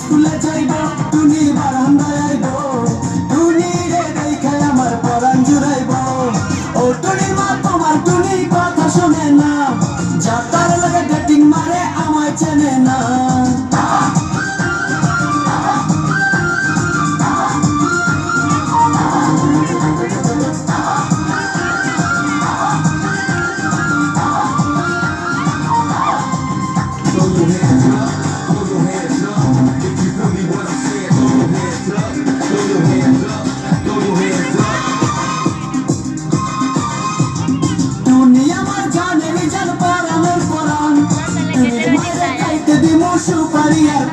স্কুলে যাইব টুনির বারান্দায় আইব টুনি রে দেখে আমার পরাণ জুড়াইব ও টুনির মা তোমার টুনি কথা শোনে না যা তার লাগে ডেটিং মারে আমায় চেনে না সুপারি আর